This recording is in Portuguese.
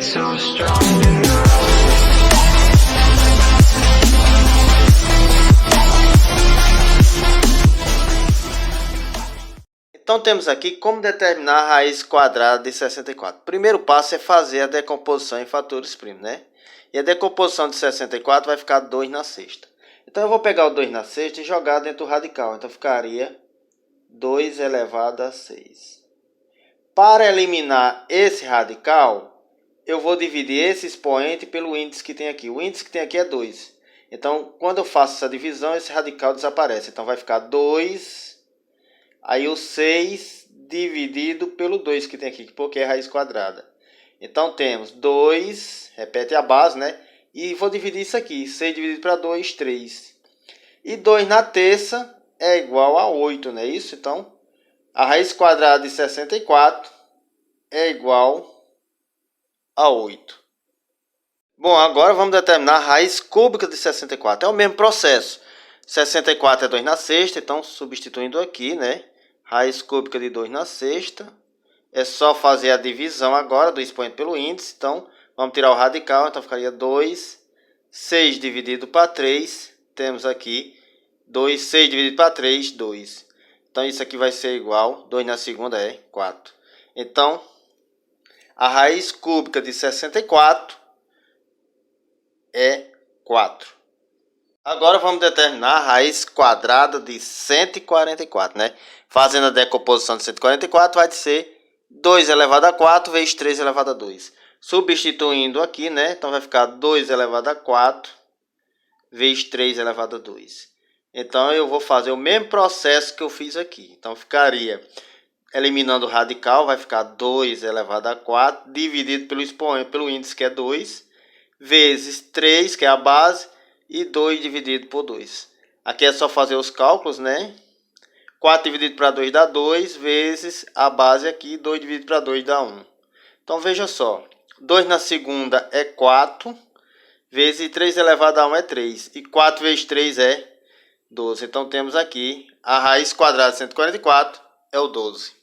so strong. Então temos aqui como determinar a raiz quadrada de 64. O primeiro passo é fazer a decomposição em fatores primos, né? E a decomposição de 64 vai ficar 2 na sexta. Então eu vou pegar o 2 na sexta e jogar dentro do radical. Então ficaria 2 elevado a 6. Para eliminar esse radical, eu vou dividir esse expoente pelo índice que tem aqui. O índice que tem aqui é 2. Então quando eu faço essa divisão, esse radical desaparece. Então vai ficar 2... Aí o 6 dividido pelo 2 que tem aqui, porque é raiz quadrada. Então temos 2, repete a base, né? E vou dividir isso aqui, 6 dividido para 2, 3. E 2 na terça é igual a 8, não é isso? Então, a raiz quadrada de 64 é igual a 8. Bom, agora vamos determinar a raiz cúbica de 64. É o mesmo processo. 64 é 2 na sexta, então substituindo aqui, né? Raiz cúbica de 2 na sexta. É só fazer a divisão agora do expoente pelo índice. Então, vamos tirar o radical. Então, ficaria 2. 6 dividido para 3. Temos aqui 2. 6 dividido para 3, 2. Então, isso aqui vai ser igual. 2 na segunda é 4. Então, a raiz cúbica de 64 é 4. Agora vamos determinar a raiz quadrada de 144, né? Fazendo a decomposição de 144 vai ser 2 elevado a 4 vezes 3 elevado a 2. Substituindo aqui, né? Então vai ficar 2 elevado a 4 vezes 3 elevado a 2. Então eu vou fazer o mesmo processo que eu fiz aqui. Então ficaria, eliminando o radical, vai ficar 2 elevado a 4 dividido pelo expoente, pelo índice que é 2, vezes 3, que é a base, e 2 dividido por 2. Aqui é só fazer os cálculos, né? 4 dividido para 2 dá 2, vezes a base aqui, 2 dividido para 2 dá 1. Então veja só, 2 na segunda é 4, vezes 3 elevado a 1 é 3. E 4 vezes 3 é 12. Então temos aqui a raiz quadrada de 144 é o 12.